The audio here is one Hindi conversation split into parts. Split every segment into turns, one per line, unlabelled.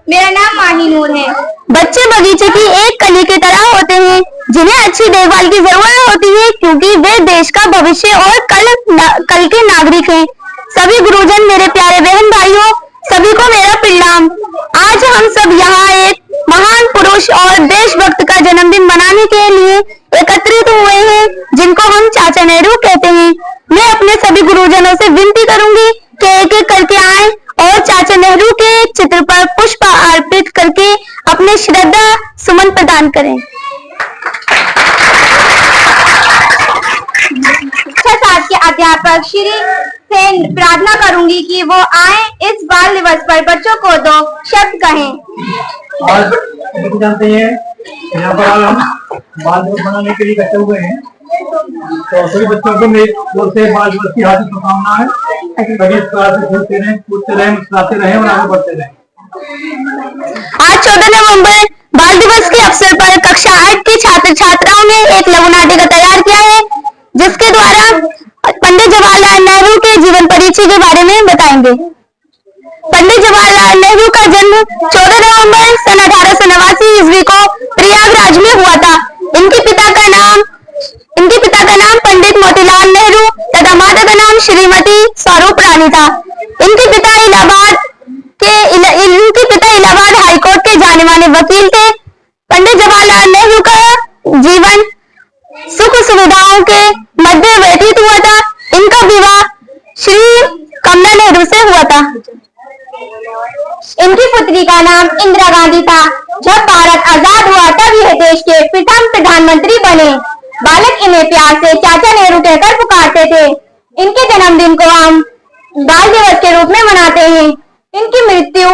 मेरा नाम माहिनूर है। बच्चे बगीचे की एक कली की तरह होते हैं जिन्हें अच्छी देखभाल की जरूरत होती है क्योंकि वे देश का भविष्य और कल के नागरिक हैं। सभी गुरुजन, मेरे प्यारे बहन भाइयों, सभी को मेरा प्रणाम। आज हम सब यहाँ एक महान पुरुष और देशभक्त का जन्मदिन मनाने के लिए एकत्रित हुए हैं जिनको हम चाचा नेहरू कहते हैं। मैं अपने सभी गुरुजनों से विनती करूंगी कि एक एक करके आए और चाचा नेहरू के चित्र पर पुष्प अर्पित करके अपने श्रद्धा सुमन प्रदान करें। 6 साल के अध्यापक श्री से प्रार्थना करूंगी कि वो आए इस बाल दिवस पर बच्चों को 2 शब्द कहें।
आज जानते हैं यहाँ पर हम बाल दिवस मनाने के लिए इकट्ठे हुए हैं, तो सभी बच्चों को मेरी ओर से बाल दिवस की हार्दिक शुभकामनाएं। सभी इस तरह से खेलते रहें, कूदते रहें, मुस्कुराते रहें और आगे बढ़ते रहें।
आज 14 नवंबर बाल दिवस के अवसर पर कक्षा 8 के छात्र छात्राओं ने एक लघु नाटिका तैयार किया है जिसके द्वारा पंडित जवाहरलाल नेहरू के जीवन परिचय के बारे में बताएंगे। पंडित जवाहरलाल नेहरू का जन्म 14 नवंबर सन 1889 ईस्वी को प्रयागराज में हुआ था। इनके पिता का नाम पंडित मोतीलाल नेहरू तथा माता का नाम श्रीमती स्वरूप रानी था। इनके पिता इलाहाबाद हाईकोर्ट के जाने माने वकील थे। पंडित जवाहरलाल नेहरू का जीवन सुख सुविधाओं के मध्य व्यतीत हुआ था। इनका विवाह श्री कमला नेहरू से हुआ था। इनकी पुत्री का नाम इंदिरा गांधी था। जब भारत आजाद हुआ तब यह देश के प्रथम प्रधानमंत्री बने। बालक इन्हें प्यार से चाचा नेहरू कहकर पुकारते थे। इनके जन्मदिन को हम बाल दिवस के रूप में मनाते हैं। इनकी मृत्यु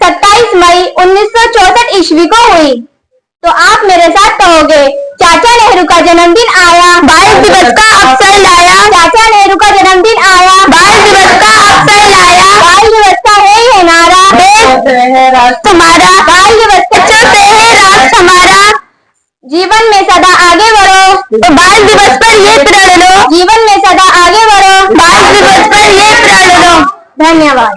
27 मई 1964 ईस्वी को हुई। तो आप मेरे साथ कहोगे, चाचा नेहरू का जन्मदिन आया, बाल दिवस का अवसर लाया। चाचा नेहरू का जन्मदिन आया, बाल दिवस का अवसर लाया। बाल दिवस का है ये नारा, देश राष्ट्र हमारा। बाल दिवस का चलते है राष्ट्र हमारा। जीवन में सदा आगे बढ़ो तो बाल दिवस पर ये प्रण लो। जीवन में सदा आगे बढ़ो, बाल दिवस पर ये प्रण लो। धन्यवाद।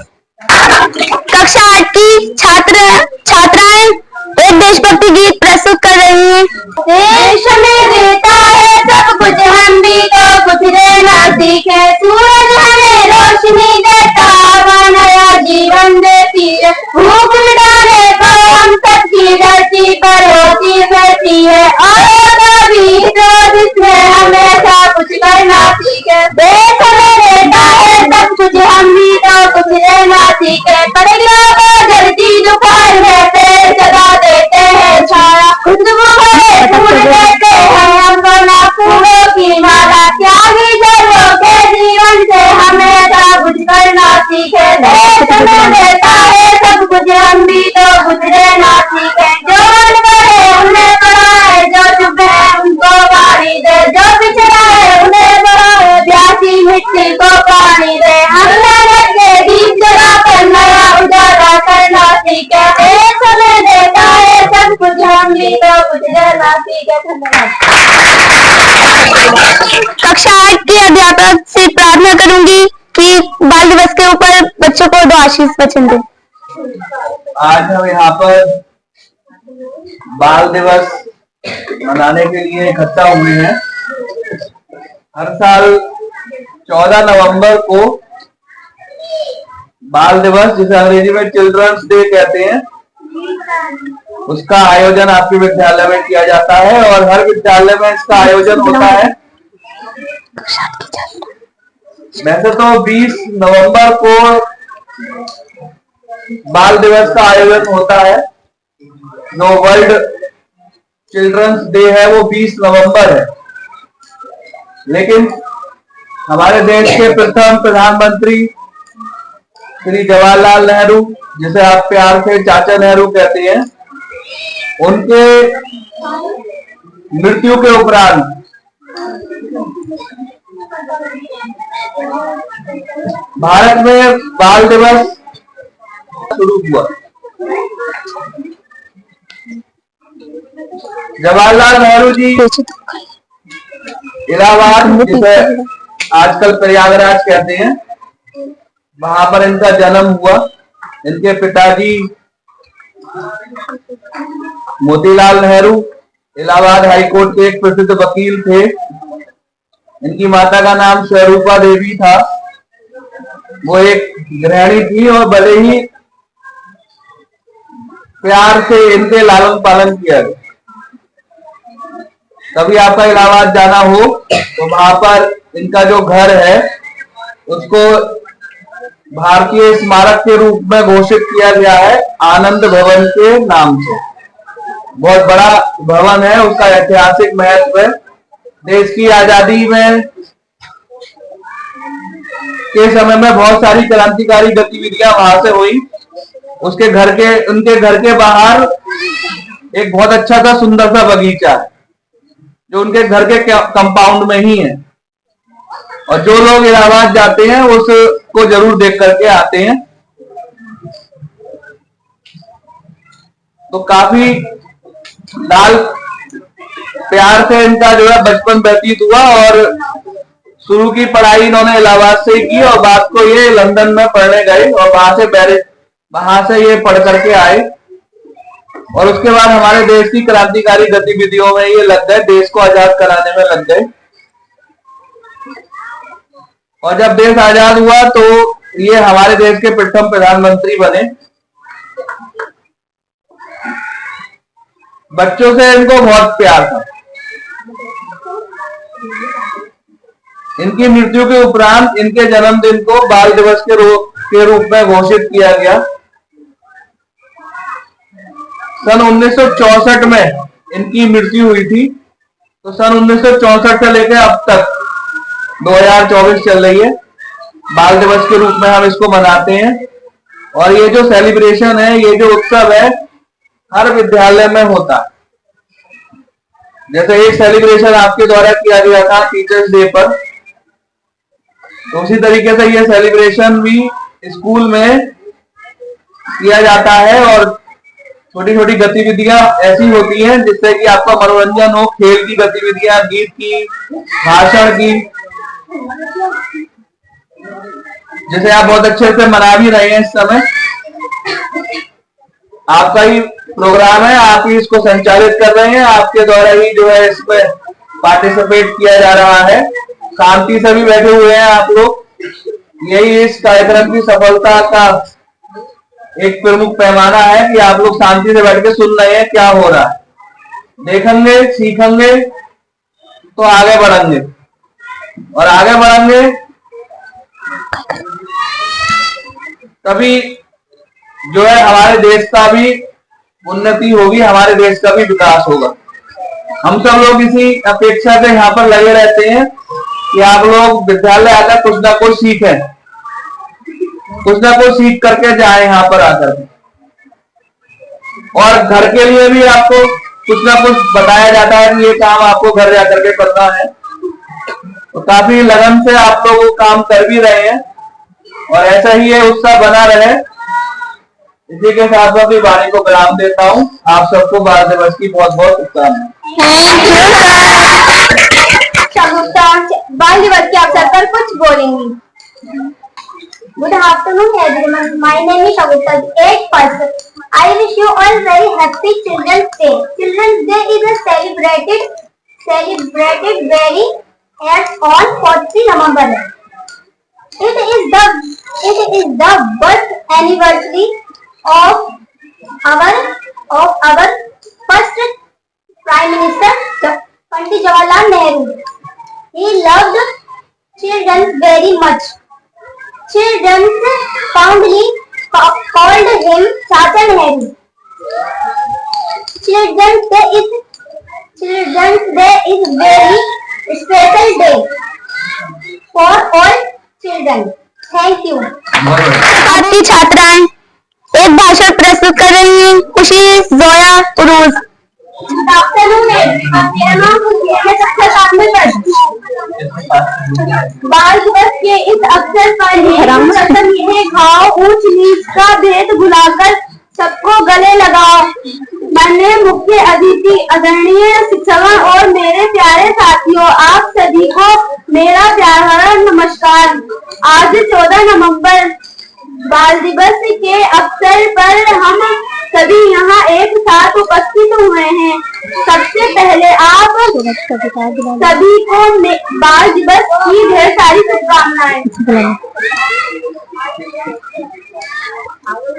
कक्षा 8 की छात्राएं एक देशभक्ति गीत प्रस्तुत कर रही हैं। देश में देता है सब कुछ, हम भी तो कुछ देना सीखे। सूरज हमें रोशनी देता, हवा नया जीवन देती है। भूख मिटाने को हम सबकी धरती पर होती रहती है। और कभी रोज इसमें हमेशा कुछ करना सीखे। देश हमें देता है सब कुछ, हम भी तो कुछ देना सीखे। पड़ेगा धरती दुकान है, पेड़ सदा देते हैं छाया। खुशबू भरे फूल देते हैं हमको फूलों की माला। त्यागी जलों के जीवन से हमेशा कुछ करना सीखे। देश हमें देता है सब कुछ, हम भी तो कुछ देना सीखे। जो अनपढ़े उन्हें पढ़ाए, जो चुप है उनको गाली दे। जो पिछड़ा है उन्हें बढ़ाए, प्यासी मिट्टी को पानी दे। अंधेरे के दीप जलाकर नया उजाला करना सीखे। देश हमें देता है सब कुछ, हम भी तो कुछ देना सीखे। कक्षा 8 के अध्यापक से प्रार्थना करूंगी कि बाल दिवस के ऊपर बच्चों को 2 आशीष वचन दें।
आज हम यहाँ पर बाल दिवस मनाने के लिए इकट्ठा हुए हैं। हर साल 14 नवंबर को बाल दिवस, जिसे अंग्रेजी में चिल्ड्रंस डे कहते हैं, उसका आयोजन आपके विद्यालय में किया जाता है और हर विद्यालय में इसका आयोजन होता है। वैसे तो 20 नवंबर को बाल दिवस का आयोजन होता है। जो वर्ल्ड चिल्ड्रंस डे है वो 20 नवंबर है, लेकिन हमारे देश के प्रथम प्रधानमंत्री श्री जवाहरलाल नेहरू, जिसे आप प्यार से चाचा नेहरू कहते हैं, उनके मृत्यु के उपरांत भारत में बाल दिवस शुरू हुआ। जवाहरलाल नेहरू जी इलाहाबाद, जिसे आजकल प्रयागराज कहते हैं, वहां पर इनका जन्म हुआ। इनके पिताजी मोतीलाल नेहरू इलाहाबाद हाईकोर्ट के एक प्रसिद्ध वकील थे। इनकी माता का नाम स्वरूपा देवी था। वो एक गृहिणी थी और बड़े ही प्यार से इनके लालन पालन किया गया। कभी आपका इलाहाबाद जाना हो तो वहां पर इनका जो घर है उसको भारतीय स्मारक के रूप में घोषित किया गया है, आनंद भवन के नाम से। बहुत बड़ा भवन है, उसका ऐतिहासिक महत्व है। देश की आजादी में के समय में बहुत सारी क्रांतिकारी गतिविधियां वहां से हुई। उनके घर के बाहर एक बहुत अच्छा सा सुंदर सा बगीचा है जो उनके घर के कंपाउंड में ही है, और जो लोग इलाहाबाद जाते हैं उसको जरूर देख करके आते हैं। तो काफी लाल प्यार से इनका जो है बचपन व्यतीत हुआ, और शुरू की पढ़ाई इन्होंने इलाहाबाद से की, और बाद को ये लंदन में पढ़ने गए और वहां से ये पढ़ करके आए। और उसके बाद हमारे देश की क्रांतिकारी गतिविधियों में ये लग गए, देश को आजाद कराने में लग गए। और जब देश आजाद हुआ तो ये हमारे देश के प्रथम प्रधानमंत्री बने। बच्चों से इनको बहुत प्यार था। इनकी मृत्यु के उपरांत इनके जन्मदिन को बाल दिवस के रूप में घोषित किया गया। सन 1964 में इनकी मृत्यु हुई थी। तो सन 1964 से लेकर अब तक 2024 चल रही है, बाल दिवस के रूप में हम इसको मनाते हैं। और ये जो सेलिब्रेशन है, ये जो उत्सव है, हर विद्यालय में होता है। जैसे एक सेलिब्रेशन आपके द्वारा किया गया था टीचर्स डे पर, तो उसी तरीके से ये सेलिब्रेशन भी स्कूल में किया जाता है। और छोटी छोटी गतिविधियां ऐसी होती हैं जिससे कि आपका मनोरंजन हो, खेल की गतिविधियां, गीत की, भाषण की, जैसे आप बहुत अच्छे से मना भी रहे हैं। इस समय आपका ही प्रोग्राम है, आप ही इसको संचालित कर रहे हैं, आपके द्वारा ही जो है इस पर पार्टिसिपेट किया जा रहा है। शांति से भी बैठे हुए हैं आप लोग। यही इस कार्यक्रम की सफलता का एक प्रमुख पैमाना है कि आप लोग शांति से बैठ के सुन रहे हैं क्या हो रहा है। देखेंगे, सीखेंगे तो आगे बढ़ेंगे, और आगे बढ़ेंगे तभी जो है हमारे देश का भी उन्नति होगी, हमारे देश का भी विकास होगा। हम सब लोग इसी अपेक्षा से यहाँ पर लगे रहते हैं कि आप लोग विद्यालय आकर कुछ ना कुछ सीखें, कुछ ना कुछ सीख करके जाए यहाँ पर आकर। और घर के लिए भी आपको कुछ ना कुछ बताया जाता है कि ये काम आपको घर जाकर के करना है। तो काफी लगन से आप लोग वो काम कर भी रहे हैं, और ऐसा ही ये उत्साह बना रहे। इसी के साथ मैं अपनी वाणी को विराम देता हूँ। आप सबको बाल दिवस की बहुत बहुत शुभकामनाएं।
बाल दिवस के अवसर पर कुछ बोलेंगी। Good afternoon, everyone. My name is Shagufta, 8th person. I wish you all very happy Children's Day. Children's Day is celebrated very on 40 November. It is the birth anniversary of our first Prime Minister Pandit Jawaharlal Nehru. He loved children very much. Children fondly called him Chacha Nehru. Children's Day is very special day for all children. Thank you.
भारतीय छात्राएं एक भाषण प्रस्तुत कर रही हैं। खुशी, जोया, उरूज।
Good afternoon, everyone. मेरा नाम खुशी है, मैं कक्षा 7 में पढ़ती हूँ। बाल दिवस के इस अवसर पर मतलब यह घाव ऊंच नीच का भेद भुलाकर सबको गले लगाओ। माननीय मुख्य अतिथि, आदरणीय शिक्षकों और मेरे प्यारे साथियों, आप सभी को मेरा प्यार भरा नमस्कार। आज 14 नवंबर बाल दिवस के अवसर पर हम सभी यहाँ एक साथ उपस्थित हुए हैं। सबसे पहले आप सभी को बाल दिवस की ढेर सारी शुभकामनाएं।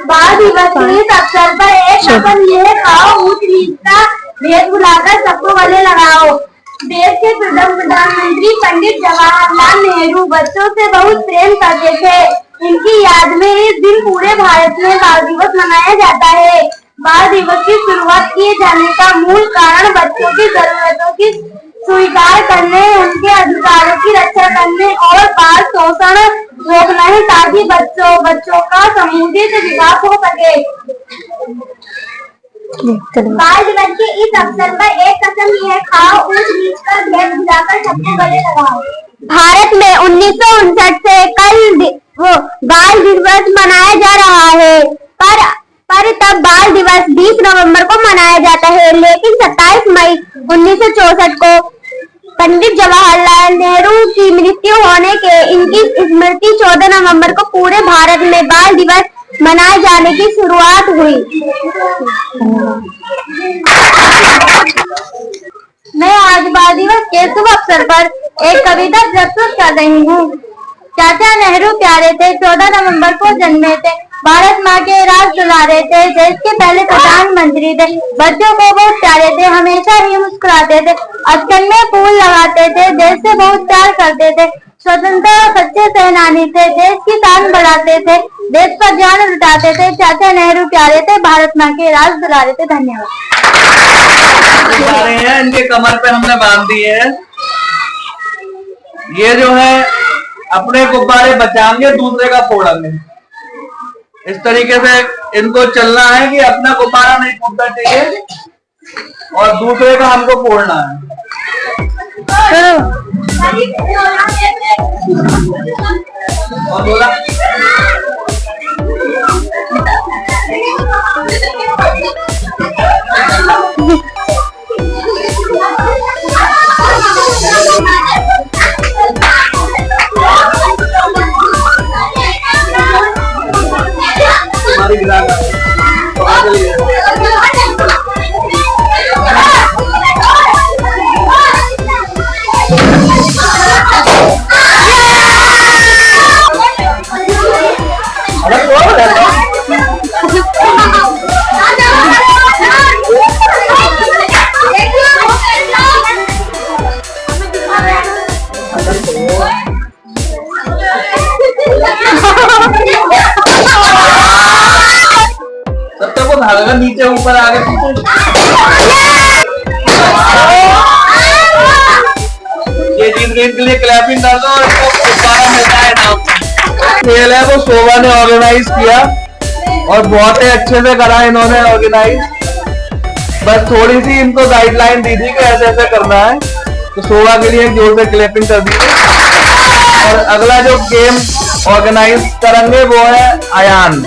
बाल दिवस के इस अवसर पर एक कदम यह खाओ, ऊंच नीच का भेद भुलाकर सबको गले लगाओ। देश के प्रथम प्रधानमंत्री पंडित जवाहरलाल नेहरू बच्चों से बहुत प्रेम करते थे। इनकी याद में इस दिन पूरे भारत में बाल दिवस मनाया जाता है। बाल दिवस की शुरुआत किए जाने का मूल कारण बच्चों की जरूरतों की स्वीकार करने, उनके अधिकारों की रक्षा करने और बाल शोषण रोकना है, ताकि बच्चों का समुचित विकास हो सके। बाल दिवस के इस अवसर पर एक कसम यह खाओ, ऊंच नीच का भेद भुलाकर सबको गले लगाओ। भारत में 1959 से कल बाल दिवस मनाया जा रहा है, पर तब बाल दिवस 20 नवंबर को मनाया जाता है। लेकिन 27 मई 1964 को पंडित जवाहरलाल नेहरू की मृत्यु होने के इनकी स्मृति 14 नवंबर को पूरे भारत में बाल दिवस मनाए जाने की शुरुआत हुई। मैं आज बाल दिवस के शुभ अवसर पर एक कविता प्रस्तुत कर रही हूँ। चाचा नेहरू प्यारे थे, 14 नवंबर को जन्मे थे, भारत माँ के राज दुलारे थे, देश के पहले प्रधानमंत्री थे, बच्चों को बहुत प्यारे थे, हमेशा ही मुस्कुराते थे, अचकन में फूल लगाते थे, देश से बहुत प्यार करते थे, स्वतंत्रता सच्चे सेनानी थे, देश की शान बढ़ाते थे, देश पर जान लुटाते थे। चाचा नेहरू प्यारे थे, भारत माँ के राज दुलारे थे। धन्यवाद।
इनके कमर पे हमने बांध दिए हैं। ये जो है अपने गुब्बारे बचाएंगे, दूसरे का फोड़ेंगे। इस तरीके से इनको चलना है कि अपना गुब्बारा नहीं फूटना चाहिए और दूसरे का हमको फोड़ना है। और बोला भागेगा नीचे ऊपर आगे ये जीत गए, इनके लिए क्लैपिंग कर दो और इसको गुब्बारा मिलता है नाम। खेल है वो शोभा ने ऑर्गेनाइज किया और बहुत ही अच्छे से करा इन्होंने ऑर्गेनाइज। बस थोड़ी सी इनको गाइडलाइन दी थी कि ऐसे ऐसे करना है, तो शोभा के लिए जोर से क्लैपिंग कर दी। और अगला जो गेम ऑर्गेनाइज करेंगे वो है अयान।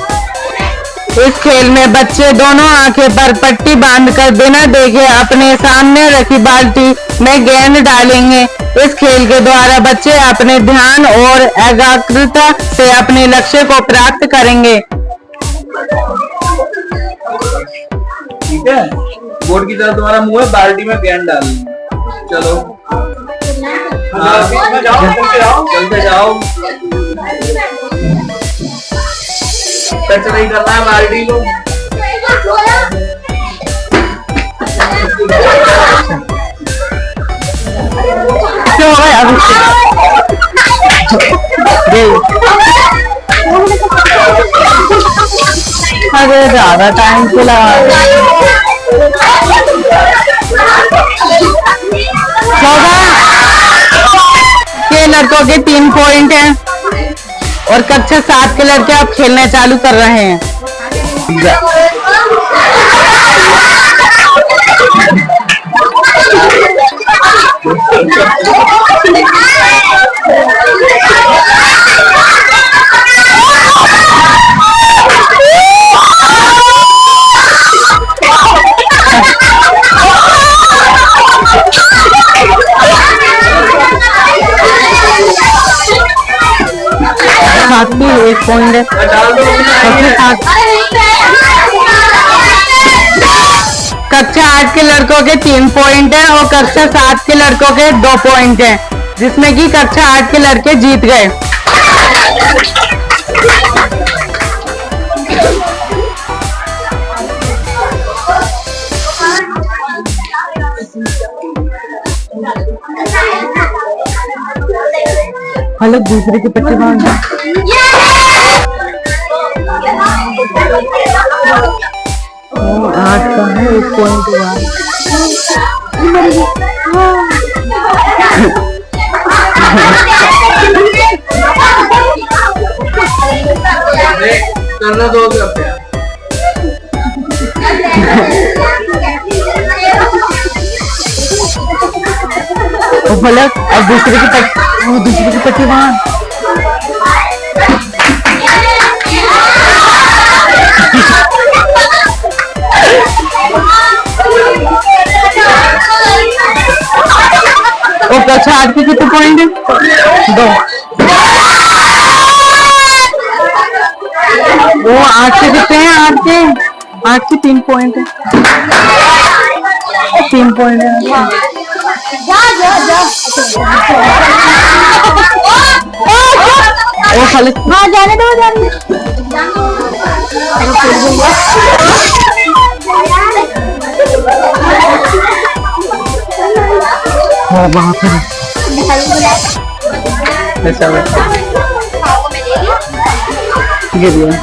इस खेल में बच्चे दोनों आंखें पर पट्टी बांधकर बिना देखे अपने सामने रखी बाल्टी में गेंद डालेंगे। इस खेल के द्वारा बच्चे अपने ध्यान और एकाग्रता से अपने लक्ष्य को प्राप्त करेंगे।
ठीक है, बोर्ड की तरह तुम्हारा मुंह है, बाल्टी में गेंद डालनी। चलो चलते जाओ, टच नहीं करना है बाल्टी को।
क्यों भाई अभी अरे ज्यादा टाइम से लगा ये लड़कों के 3 पॉइंट हैं और कक्षा 7 के लड़के अब खेलना चालू कर रहे हैं। 7 की 1 पॉइंट है। कक्षा 8 के लड़कों के 3 पॉइंट है और कक्षा 7 के लड़कों के 2 पॉइंट है, जिसमें कि कक्षा 8 के लड़के जीत गए। हेलो, दूसरे की पट्टी बांध। 8 का है 1 पॉइंट हुआ।
करना दो
फलक, अब दूसरे की पट्टी बांध। और कक्षा 8 के कितने पॉइंट है? 2। वो 8 के कितने हैं? 8 के 3 पॉइंट है। 3 पॉइंट है। ओ फलक, हाँ जाने दो। वहाँ पर ऐसा गिर गया।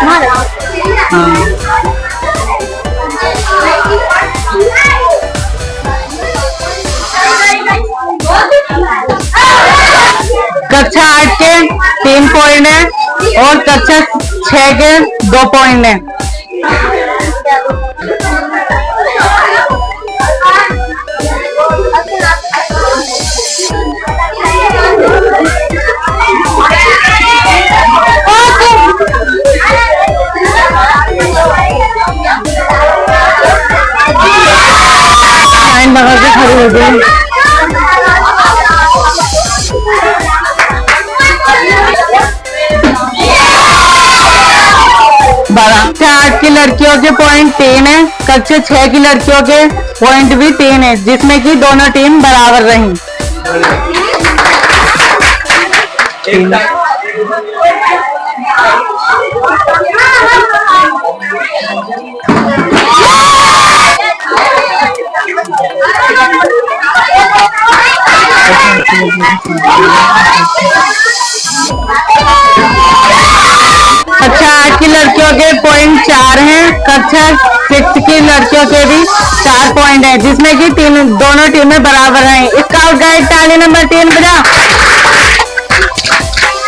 हाँ, कक्षा 8 के 3 पॉइंट है और कक्षा 6 के 2 पॉइंट है। लाइन लगा के खड़ी हो गई। कक्षा 8 की लड़कियों के पॉइंट 3 है, कक्षा 6 की लड़कियों के पॉइंट भी 3 है, जिसमें कि दोनों टीम बराबर रही। कक्षा 8 की लड़कियों के पॉइंट 4 हैं, कक्षा 6 की लड़कियों के भी 4 पॉइंट हैं, जिसमें कि दोनों टीमें बराबर हैं। स्काउट गाइड ताली नंबर 3 बजा।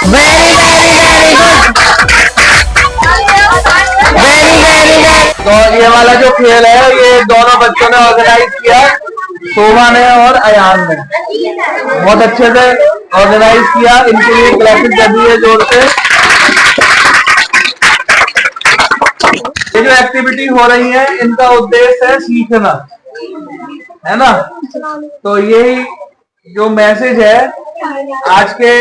Very good.
तो ये वाला जो खेल है ये दोनों बच्चों ने ऑर्गेनाइज किया, शोभा ने और अयान ने बहुत अच्छे से ऑर्गेनाइज किया। इनके लिए क्लासेस कर दी है जोर से। ये जो एक्टिविटी हो रही है इनका उद्देश्य है सीखना, है ना। तो यही जो मैसेज है आज के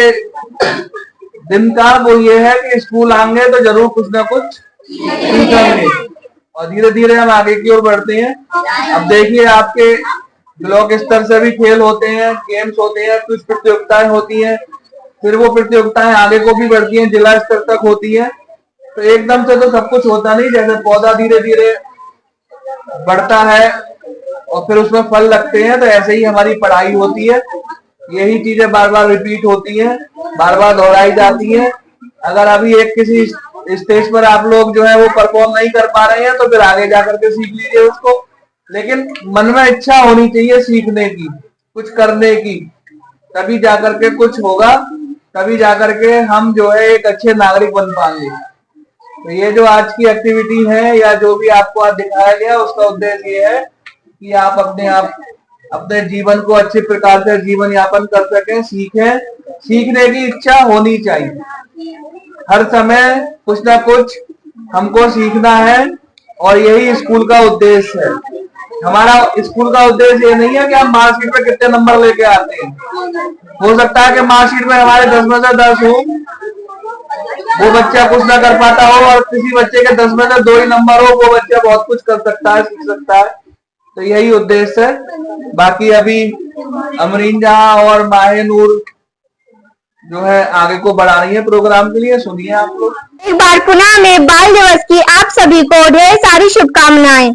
दिन का वो ये है कि स्कूल आएंगे तो जरूर कुछ ना कुछ सीखेंगे और धीरे धीरे हम आगे की ओर बढ़ते हैं। अब देखिए आपके ब्लॉक स्तर से भी खेल होते हैं, गेम्स होते हैं, कुछ प्रतियोगिताएं होती हैं, फिर वो प्रतियोगिताएं आगे को भी बढ़ती हैं, जिला स्तर तक होती है। तो एकदम से तो सब कुछ होता नहीं, जैसे पौधा धीरे धीरे बढ़ता है और फिर उसमें फल लगते हैं, तो ऐसे ही हमारी पढ़ाई होती है। यही चीजें बार बार रिपीट होती हैं, बार बार दोहराई जाती हैं। अगर अभी एक किसी स्टेज पर आप लोग जो है वो परफॉर्म नहीं कर पा रहे हैं तो फिर आगे जाकर के सीख लीजिए उसको, लेकिन मन में इच्छा होनी चाहिए सीखने की, कुछ करने की, तभी जाकर के कुछ होगा, तभी जाकर के हम जो है एक अच्छे नागरिक बन पाएंगे। तो ये जो आज की एक्टिविटी है या जो भी आपको आज दिखाया गया उसका उद्देश्य ये है कि आप अपने जीवन को अच्छे प्रकार से जीवन यापन कर सकें, सीखें। सीखने की इच्छा होनी चाहिए, हर समय कुछ ना कुछ हमको सीखना है और यही स्कूल का उद्देश्य है। हमारा स्कूल का उद्देश्य ये नहीं है कि हम मार्कशीट में कितने नंबर लेके आते हैं। हो सकता है कि मार्कशीट में हमारे 10 में से 10 हो, वो बच्चा कुछ ना कर पाता हो, और किसी बच्चे के 10 में से 2 ही नंबर हो, वो बच्चा बहुत कुछ कर सकता है, सीख सकता है। तो यही उद्देश्य है। बाकी अभी अमरीन जहां और माहे नूर जो है आगे को बढ़ा रही है प्रोग्राम के लिए। सुनिए आप लोग।
एक बार पुनः में बाल दिवस की आप सभी को ढेर सारी शुभकामनाएं।